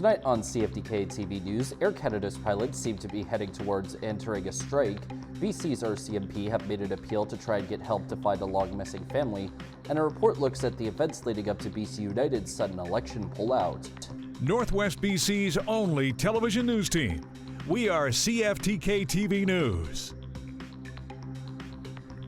Tonight on CFTK-TV News, Air Canada's pilots seem to be heading towards entering a strike. BC's RCMP have made an appeal to try and get help to find a long-missing family, and a report looks at the events leading up to BC United's sudden election pullout. Northwest BC's only television news team. We are CFTK-TV News.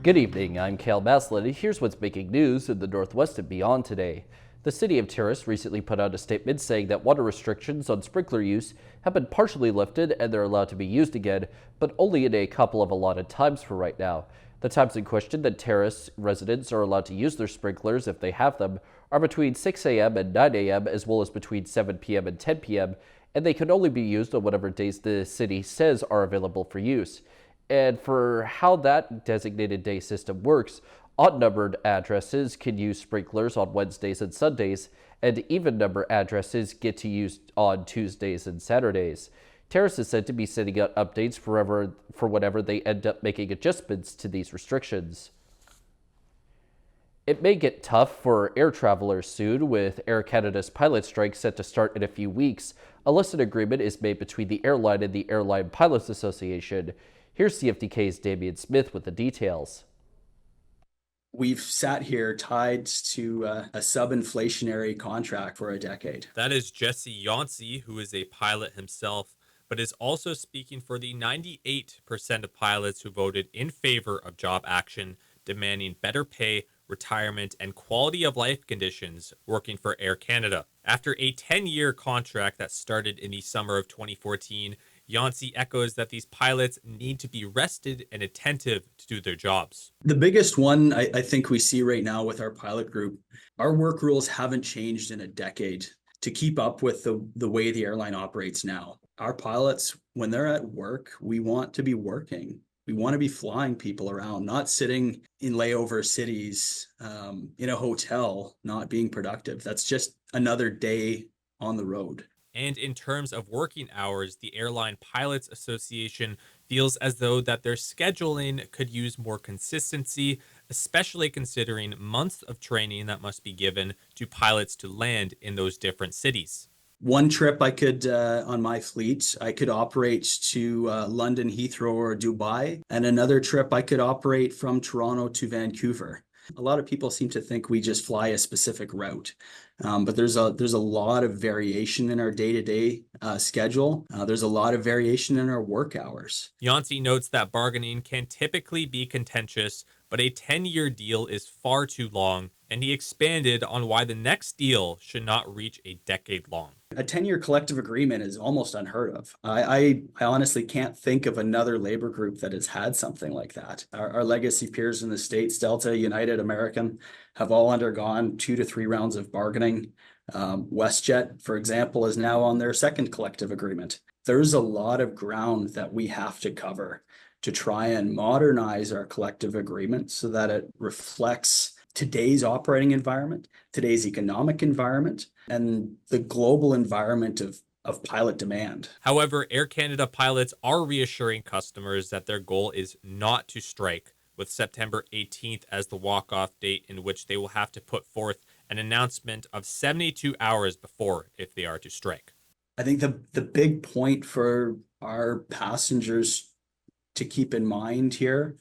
Good evening, I'm Cale Maslin, and here's what's making news in the Northwest and beyond today. The City of Terrace recently put out a statement saying that water restrictions on sprinkler use have been partially lifted and they're allowed to be used again, but only in a couple of allotted times for right now. The times in question that Terrace residents are allowed to use their sprinklers if they have them are between 6 a.m. and 9 a.m. as well as between 7 p.m. and 10 p.m., and they can only be used on whatever days the city says are available for use. And for how that designated day system works, odd-numbered addresses can use sprinklers on Wednesdays and Sundays, and even-number addresses get to use on Tuesdays and Saturdays. Terrace is said to be sending out updates for whenever they end up making adjustments to these restrictions. It may get tough for air travelers soon, with Air Canada's pilot strike set to start in a few weeks. Unless an agreement is made between the airline and the Airline Pilots Association. Here's CFTK's Damian Smith with the details. We've sat here tied to a sub-inflationary contract for a decade. That is Jesse Yancey, who is a pilot himself, but is also speaking for the 98% of pilots who voted in favor of job action, demanding better pay, retirement, and quality of life conditions working for Air Canada. After a 10-year contract that started in the summer of 2014, Yancey echoes that these pilots need to be rested and attentive to do their jobs. The biggest one I think we see right now with our pilot group, our work rules haven't changed in a decade to keep up with the way the airline operates now. Our pilots, when they're at work, we want to be working. We want to be flying people around, not sitting in layover cities in a hotel, not being productive. That's just another day on the road. And in terms of working hours, the Airline Pilots Association feels as though that their scheduling could use more consistency, especially considering months of training that must be given to pilots to land in those different cities. One trip I could, on my fleet, I could operate to London, Heathrow, or Dubai, and another trip I could operate from Toronto to Vancouver. A lot of people seem to think we just fly a specific route, but there's a lot of variation in our day-to-day schedule. There's a lot of variation in our work hours. Yancey notes that bargaining can typically be contentious, but a 10-year deal is far too long, and he expanded on why the next deal should not reach a decade long. A 10-year collective agreement is almost unheard of. I honestly can't think of another labor group that has had something like that. Our legacy peers in the States, Delta, United, American, have all undergone 2 to 3 rounds of bargaining. WestJet, for example, is now on their second collective agreement. There's a lot of ground that we have to cover to try and modernize our collective agreement so that it reflects today's operating environment, today's economic environment, and the global environment of pilot demand. However, Air Canada pilots are reassuring customers that their goal is not to strike, with September 18th as the walk-off date in which they will have to put forth an announcement of 72 hours before if they are to strike. I think the big point for our passengers to keep in mind here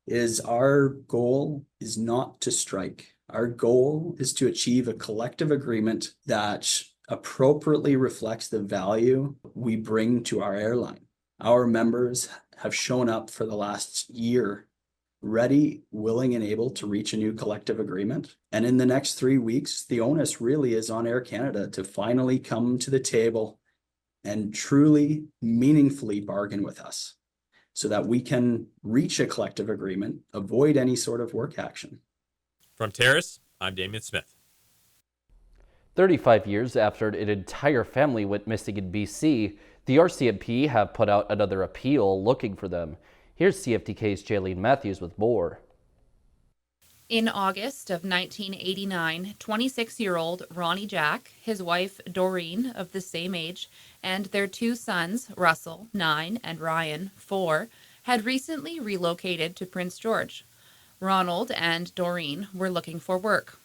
is our goal is not to strike. Our goal is to achieve a collective agreement that appropriately reflects the value we bring to our airline. Our members have shown up for the last year, ready, willing, and able to reach a new collective agreement. And in the next 3 weeks, the onus really is on Air Canada to finally come to the table and truly, meaningfully bargain with us, so that we can reach a collective agreement, avoid any sort of work action. From Terrace, I'm Damian Smith. 35 years after an entire family went missing in BC, the RCMP have put out another appeal looking for them. Here's CFTK's Jaylene Matthews with more. In August of 1989, 26-year-old Ronnie Jack, his wife Doreen, of the same age, and their 2 sons, Russell, 9, and Ryan, 4, had recently relocated to Prince George. Ronald and Doreen were looking for work.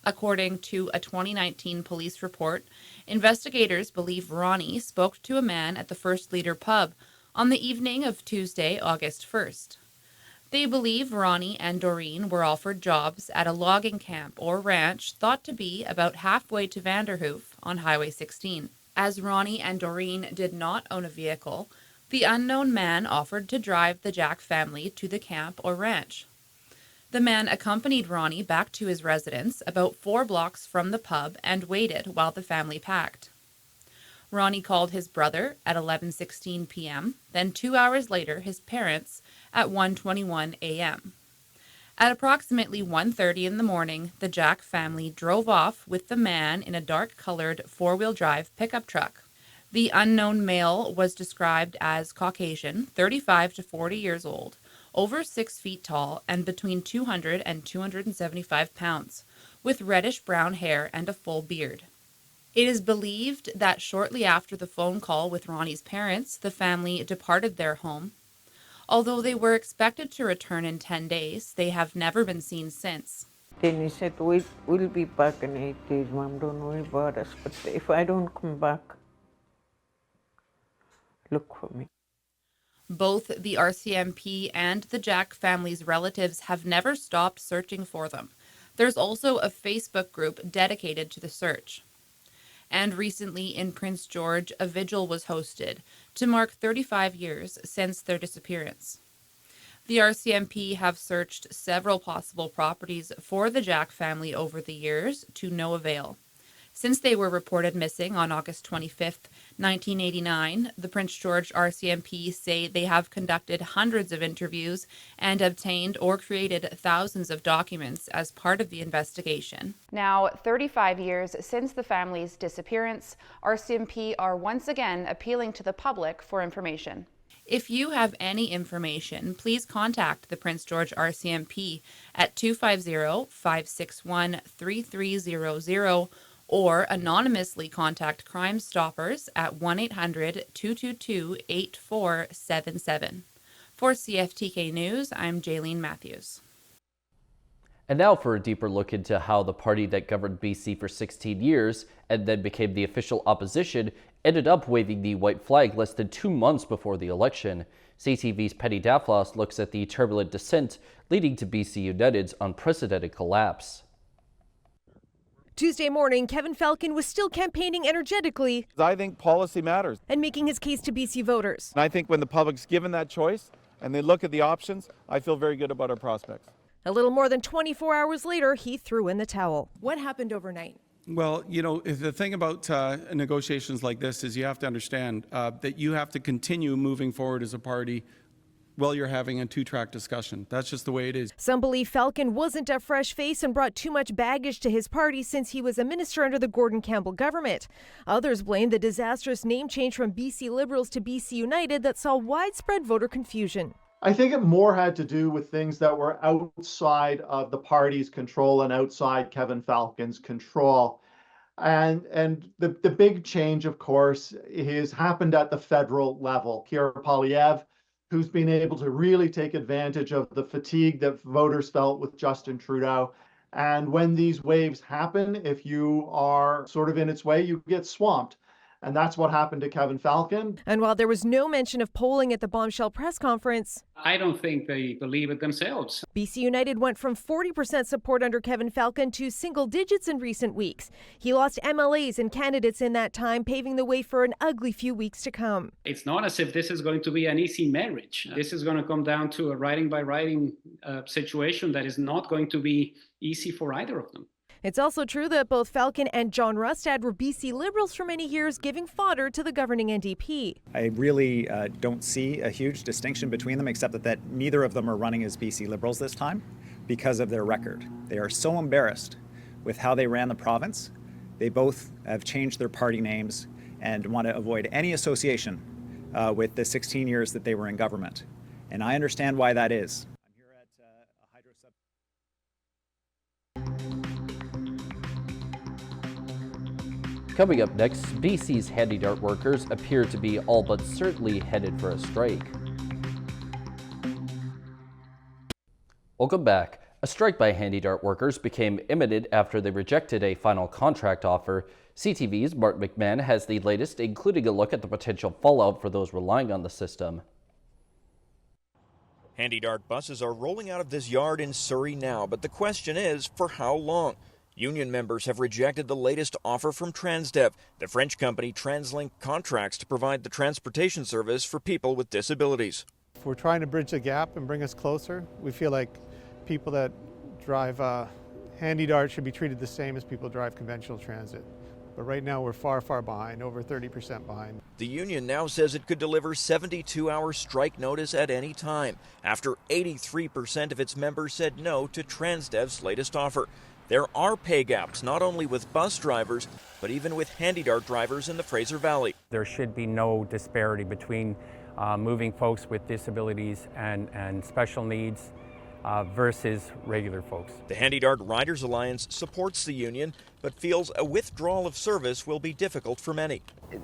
According to a 2019 police report, investigators believe Ronnie spoke to a man at the First Leader pub on the evening of Tuesday, August 1st. They believe Ronnie and Doreen were offered jobs at a logging camp or ranch thought to be about halfway to Vanderhoof on Highway 16. As Ronnie and Doreen did not own a vehicle, the unknown man offered to drive the Jack family to the camp or ranch. The man accompanied Ronnie back to his residence about 4 blocks from the pub and waited while the family packed. Ronnie called his brother at 11:16 p.m., then 2 hours later his parents at 1:21 a.m. At approximately 1:30 in the morning, the Jack family drove off with the man in a dark-colored 4-wheel drive pickup truck. The unknown male was described as Caucasian, 35 to 40 years old, over 6 feet tall and between 200 and 275 pounds, with reddish-brown hair and a full beard. It is believed that shortly after the phone call with Ronnie's parents, the family departed their home. Although they were expected to return in 10 days, they have never been seen since. Then he said, we'll be back in 8 days, Mom, don't worry about us. But if I don't come back, look for me. Both the RCMP and the Jack family's relatives have never stopped searching for them. There's also a Facebook group dedicated to the search. And recently in Prince George, a vigil was hosted to mark 35 years since their disappearance. The RCMP have searched several possible properties for the Jack family over the years to no avail. Since they were reported missing on August 25th, 1989, the Prince George RCMP say they have conducted hundreds of interviews and obtained or created thousands of documents as part of the investigation. Now, 35 years since the family's disappearance, RCMP are once again appealing to the public for information. If you have any information, please contact the Prince George RCMP at 250-561-3300 or anonymously contact Crime Stoppers at 1-800-222-8477. For CFTK News, I'm Jaylene Matthews. And now for a deeper look into how the party that governed BC for 16 years and then became the official opposition ended up waving the white flag less than 2 months before the election. CTV's Penny Daflos looks at the turbulent descent leading to BC United's unprecedented collapse. Tuesday morning, Kevin Falcon was still campaigning energetically. I think policy matters. And making his case to BC voters. And I think when the public's given that choice and they look at the options, I feel very good about our prospects. A little more than 24 hours later, he threw in the towel. What happened overnight? Well, you know, the thing about negotiations like this is you have to understand that you have to continue moving forward as a party while you're having a 2-track discussion. That's just the way it is. Some believe Falcon wasn't a fresh face and brought too much baggage to his party since he was a minister under the Gordon Campbell government. Others blame the disastrous name change from BC Liberals to BC United that saw widespread voter confusion. I think it more had to do with things that were outside of the party's control and outside Kevin Falcon's control. And the big change, of course, has happened at the federal level. Pierre Poilievre, who's been able to really take advantage of the fatigue that voters felt with Justin Trudeau. And when these waves happen, if you are sort of in its way, you get swamped. And that's what happened to Kevin Falcon. And while there was no mention of polling at the bombshell press conference, I don't think they believe it themselves. BC United went from 40% support under Kevin Falcon to single digits in recent weeks. He lost MLAs and candidates in that time, paving the way for an ugly few weeks to come. It's not as if this is going to be an easy marriage. This is going to come down to a riding by riding situation that is not going to be easy for either of them. It's also true that both Falcon and John Rustad were BC Liberals for many years, giving fodder to the governing NDP. I really don't see a huge distinction between them, except that neither of them are running as BC Liberals this time because of their record. They are so embarrassed with how they ran the province. They both have changed their party names and want to avoid any association with the 16 years that they were in government. And I understand why that is. Coming up next, BC's handy dart workers appear to be all but certainly headed for a strike. Welcome back. A strike by Handy Dart workers became imminent after they rejected a final contract offer. CTV's Martin McMahon has the latest, including a look at the potential fallout for those relying on the system. Handy Dart buses are rolling out of this yard in Surrey now, but the question is, for how long? Union members have rejected the latest offer from Transdev. The French company TransLink contracts to provide the transportation service for people with disabilities. If we're trying to bridge the gap and bring us closer, we feel like people that drive Handy Dart should be treated the same as people drive conventional transit. But right now we're far, far behind, over 30% behind. The union now says it could deliver 72-hour strike notice at any time, after 83% of its members said no to Transdev's latest offer. There are pay gaps, not only with bus drivers, but even with Handy Dart drivers in the Fraser Valley. There should be no disparity between moving folks with disabilities and special needs versus regular folks. The Handy Dart Riders Alliance supports the union, but feels a withdrawal of service will be difficult for many.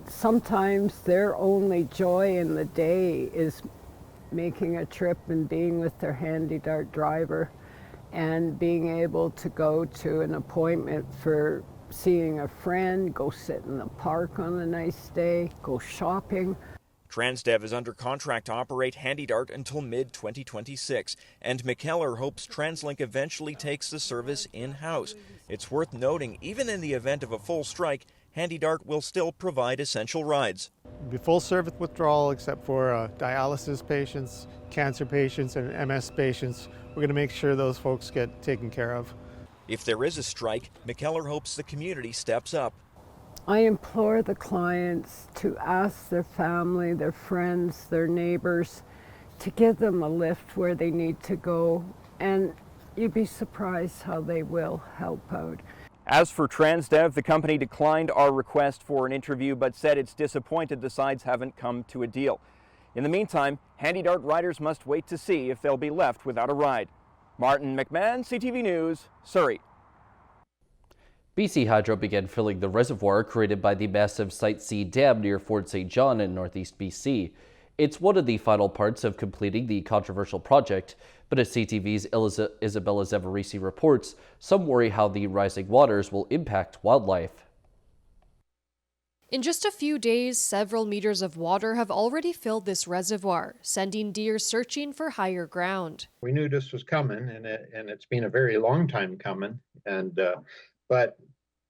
Sometimes their only joy in the day is making a trip and being with their Handy Dart driver and being able to go to an appointment for seeing a friend, go sit in the park on a nice day, go shopping. Transdev is under contract to operate Handy Dart until mid-2026, and McKellar hopes TransLink eventually takes the service in-house. It's worth noting, even in the event of a full strike, Handy Dart will still provide essential rides. It'll be full service withdrawal except for dialysis patients, cancer patients, and MS patients. We're going to make sure those folks get taken care of. If there is a strike, McKellar hopes the community steps up. I implore the clients to ask their family, their friends, their neighbors to give them a lift where they need to go, and you'd be surprised how they will help out. As for Transdev, the company declined our request for an interview but said it's disappointed the sides haven't come to a deal. In the meantime, Handy Dart riders must wait to see if they'll be left without a ride. Martin McMahon, CTV News, Surrey. BC Hydro began filling the reservoir created by the massive Site C dam near Fort St. John in northeast BC. It's one of the final parts of completing the controversial project, but as CTV's Isabella Zavarisi reports, some worry how the rising waters will impact wildlife. In just a few days, several meters of water have already filled this reservoir, sending deer searching for higher ground. We knew this was coming, and it's been a very long time coming, but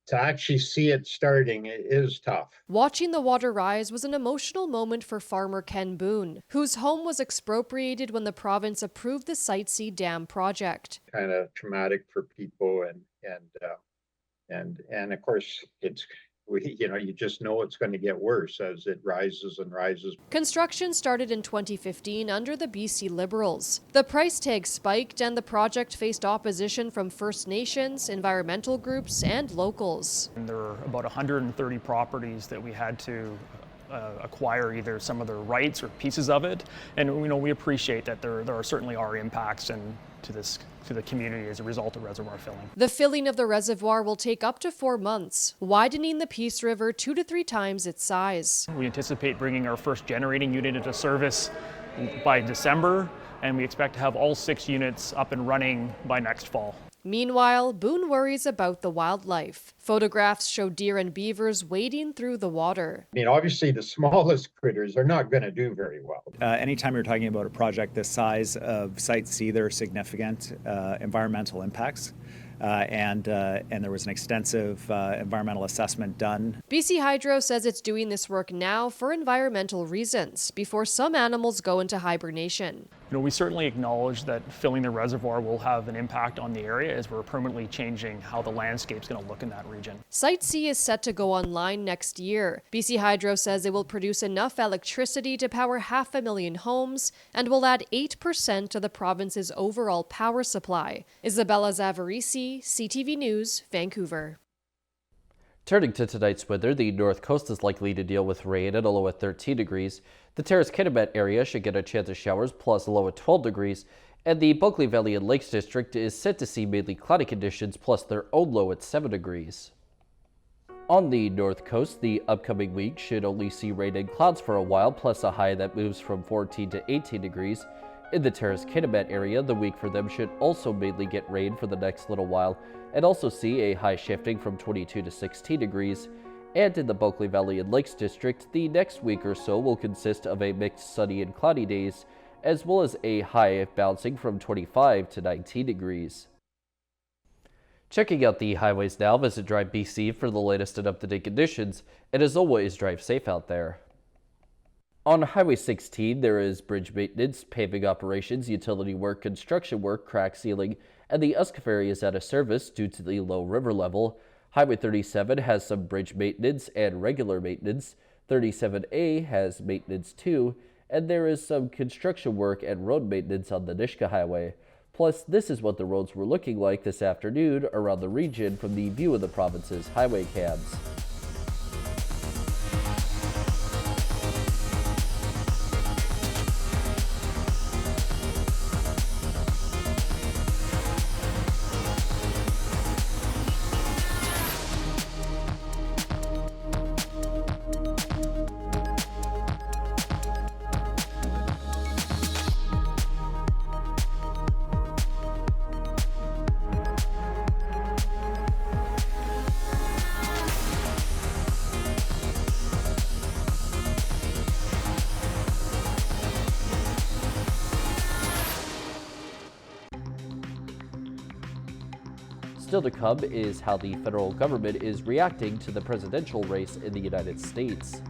to actually see it starting is tough. Watching the water rise was an emotional moment for farmer Ken Boone, whose home was expropriated when the province approved the Site C dam project. Kind of traumatic for people, and of course you just know it's going to get worse as it rises and rises. Construction started in 2015 under the BC Liberals. The price tag spiked and the project faced opposition from First Nations, environmental groups, and locals. And there were about 130 properties that we had to acquire either some of their rights or pieces of it. And we appreciate that there certainly are impacts to the community as a result of reservoir filling. The filling of the reservoir will take up to 4 months, widening the Peace River 2 to 3 times its size. We anticipate bringing our first generating unit into service by December, and we expect to have all 6 units up and running by next fall. Meanwhile, Boone worries about the wildlife. Photographs show deer and beavers wading through the water. I mean, obviously the smallest critters are not going to do very well. Anytime you're talking about a project this size of Site C, there are significant environmental impacts. And there was an extensive environmental assessment done. BC Hydro says it's doing this work now for environmental reasons, before some animals go into hibernation. We certainly acknowledge that filling the reservoir will have an impact on the area as we're permanently changing how the landscape's going to look in that region. Site C is set to go online next year. BC Hydro says it will produce enough electricity to power 500,000 homes and will add 8% to the province's overall power supply. Isabella Zavarisi, CTV News, Vancouver. Turning to tonight's weather, the North Coast is likely to deal with rain at a low of 13 degrees. The Terrace-Kitimat area should get a chance of showers plus a low of 12 degrees. And the Bulkley Valley and Lakes District is set to see mainly cloudy conditions plus their own low at 7 degrees. On the North Coast, the upcoming week should only see rain and clouds for a while plus a high that moves from 14 to 18 degrees. In the Terrace-Kitimat area, the week for them should also mainly get rain for the next little while, and also see a high shifting from 22 to 16 degrees. And in the Bulkley Valley and Lakes District, the next week or so will consist of a mixed sunny and cloudy days, as well as a high bouncing from 25 to 19 degrees. Checking out the highways now, visit Drive BC for the latest and up-to-date conditions, and as always, drive safe out there. On Highway 16, there is bridge maintenance, paving operations, utility work, construction work, crack sealing, and the Usk ferry is out of service due to the low river level. Highway 37 has some bridge maintenance and regular maintenance. 37A has maintenance too, and there is some construction work and road maintenance on the Nishka Highway. Plus, this is what the roads were looking like this afternoon around the region from the View of the Province's highway cams. Still to come is how the federal government is reacting to the presidential race in the United States.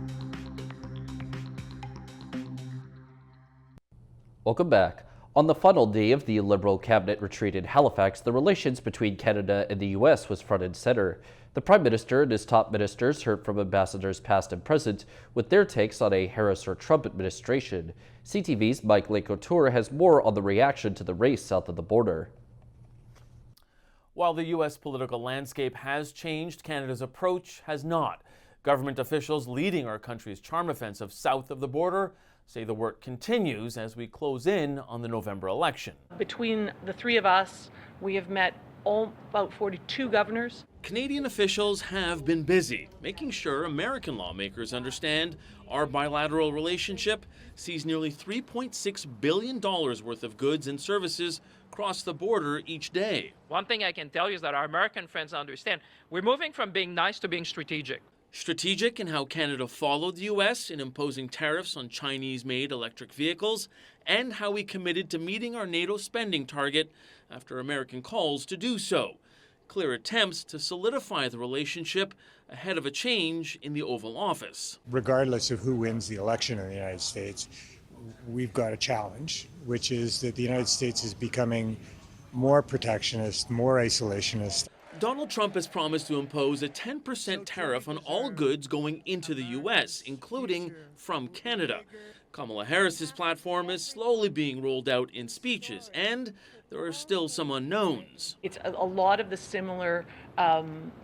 Welcome back. On the final day of the Liberal cabinet retreat in Halifax, the relations between Canada and the U.S. was front and center. The Prime Minister and his top ministers heard from ambassadors past and present with their takes on a Harris or Trump administration. CTV's Mike Lecoultre has more on the reaction to the race south of the border. While the U.S. political landscape has changed, Canada's approach has not. Government officials leading our country's charm offensive south of the border say the work continues as we close in on the November election. Between the three of us, we have met about 42 governors. Canadian officials have been busy, making sure American lawmakers understand our bilateral relationship sees nearly $3.6 billion worth of goods and services cross the border each day. One thing I can tell you is that our American friends understand we're moving from being nice to being strategic. Strategic in how Canada followed the U.S. in imposing tariffs on Chinese-made electric vehicles, and how we committed to meeting our NATO spending target after American calls to do so. Clear attempts to solidify the relationship ahead of a change in the Oval Office. Regardless of who wins the election in the United States, we've got a challenge, which is that the United States is becoming more protectionist, more isolationist. Donald Trump has promised to impose a 10% tariff on all goods going into the U.S., including from Canada. Kamala Harris's platform is slowly being rolled out in speeches, and there are still some unknowns. It's a lot of the similar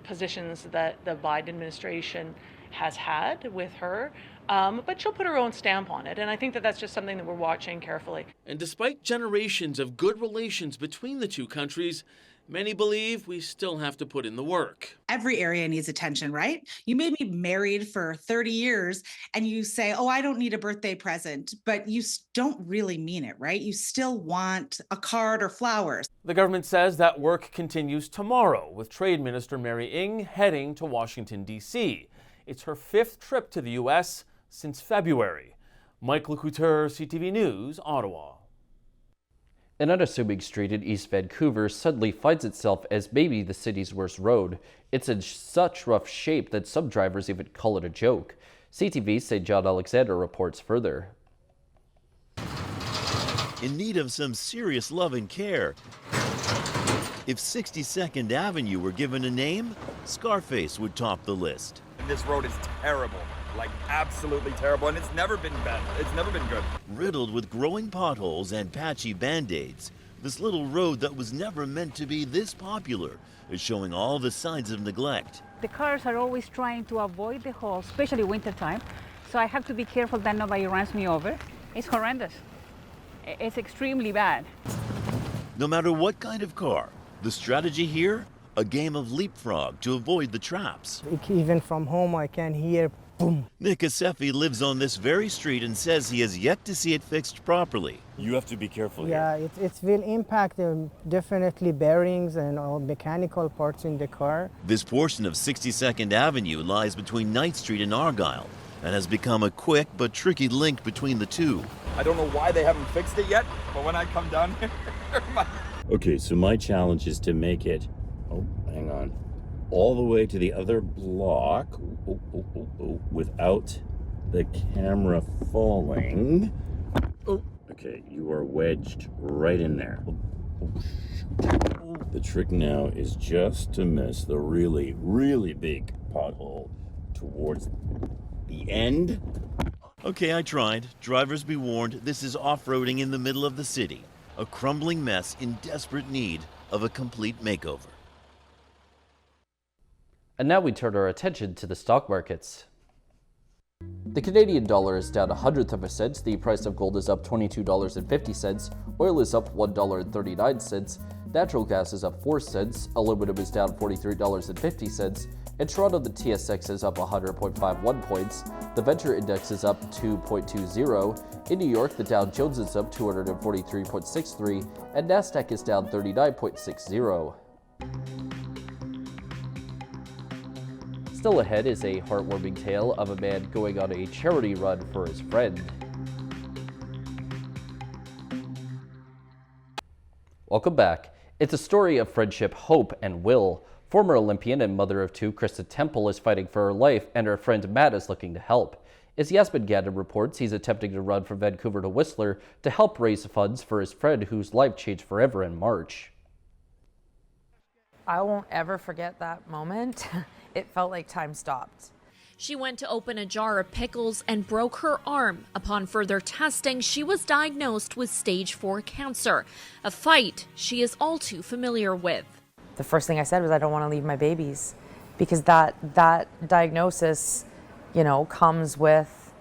positions that the Biden administration has had with her, but she'll put her own stamp on it, and I think that that's just something that we're watching carefully. And despite generations of good relations between the two countries, many believe we still have to put in the work. Every area needs attention, right? You may be married for 30 years and you say, oh, I don't need a birthday present, but you don't really mean it, right? You still want a card or flowers. The government says that work continues tomorrow, with Trade Minister Mary Ng heading to Washington, D.C. It's her 5th trip to the U.S. since February. Mike Lecoultre, CTV News, Ottawa. An unassuming street in East Vancouver suddenly finds itself as maybe the city's worst road. It's in such rough shape that some drivers even call it a joke. CTV's St. John Alexander reports further. In need of some serious love and care. If 62nd Avenue were given a name, Scarface would top the list. This road is terrible, like absolutely terrible, and it's never been bad. It's never been good. Riddled with growing potholes and patchy band-aids, this little road that was never meant to be this popular is showing all the signs of neglect. The cars are always trying to avoid the holes, especially wintertime, so I have to be careful that nobody runs me over. It's horrendous. It's extremely bad. No matter what kind of car, the strategy here, a game of leapfrog to avoid the traps. Even from home, I can hear boom. Nick Asefi lives on this very street and says he has yet to see it fixed properly. You have to be careful here. Yeah, it will impact definitely bearings and all mechanical parts in the car. This portion of 62nd Avenue lies between Knight Street and Argyle and has become a quick but tricky link between the two. I don't know why they haven't fixed it yet, but when I come down here, Okay, so my challenge is to make it, oh, hang on, all the way to the other block without the camera falling. Oh, okay, you are wedged right in there. The trick now is just to miss the really, really big pothole towards the end. Okay, I tried. Drivers be warned, this is off-roading in the middle of the city. A crumbling mess in desperate need of a complete makeover. And now we turn our attention to the stock markets. The Canadian dollar is down 1/100 of a cent, the price of gold is up $22.50, oil is up $1.39, natural gas is up 4 cents, aluminum is down $43.50, in Toronto the TSX is up 100.51 points, the Venture Index is up 2.20, in New York the Dow Jones is up 243.63, and Nasdaq is down 39.60. Still ahead is a heartwarming tale of a man going on a charity run for his friend. Welcome back. It's a story of friendship, hope, and will. Former Olympian and mother of 2, Krista Temple, is fighting for her life, and her friend Matt is looking to help. As Yasmin Gandon reports, he's attempting to run from Vancouver to Whistler to help raise funds for his friend whose life changed forever in March. I won't ever forget that moment. It felt like time stopped. She went to open a jar of pickles and broke her arm. Upon further testing, she was diagnosed with stage 4 cancer, a fight she is all too familiar with. The first thing I said was I don't want to leave my babies, because that diagnosis, you know, comes with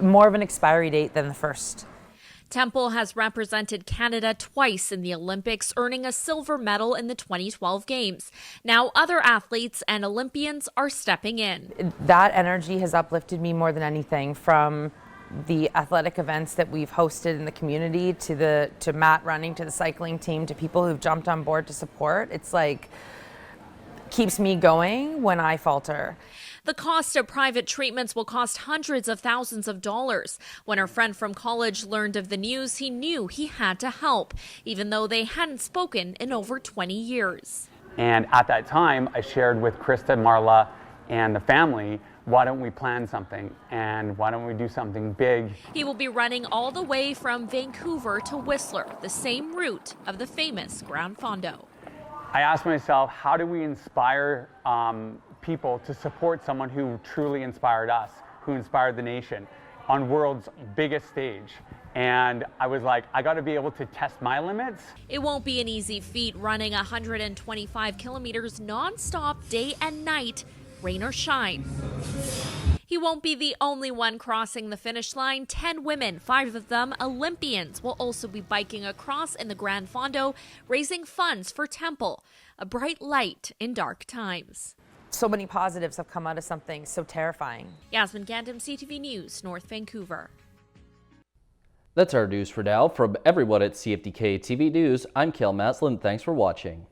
more of an expiry date than the first. Temple has represented Canada twice in the Olympics, earning a silver medal in the 2012 Games. Now other athletes and Olympians are stepping in. That energy has uplifted me more than anything, from the athletic events that we've hosted in the community to Matt running, to the cycling team, to people who've jumped on board to support. It's like keeps me going when I falter. The cost of private treatments will cost hundreds of thousands of dollars. When her friend from college learned of the news, he knew he had to help, even though they hadn't spoken in over 20 years. And at that time, I shared with Krista, Marla, and the family, why don't we plan something, and why don't we do something big? He will be running all the way from Vancouver to Whistler, the same route of the famous Gran Fondo. I asked myself, how do we inspire people to support someone who truly inspired us, who inspired the nation on world's biggest stage? And I was like, I got to be able to test my limits. It won't be an easy feat running 125 kilometers nonstop, day and night, rain or shine. He won't be the only one crossing the finish line. 10 women, 5 of them Olympians, will also be biking across in the Gran Fondo, raising funds for Temple, a bright light in dark times. So many positives have come out of something so terrifying. Yasmin Gandon, CTV News, North Vancouver. That's our news for now. From everyone at CFTK-TV News, I'm Kale Maslin. Thanks for watching.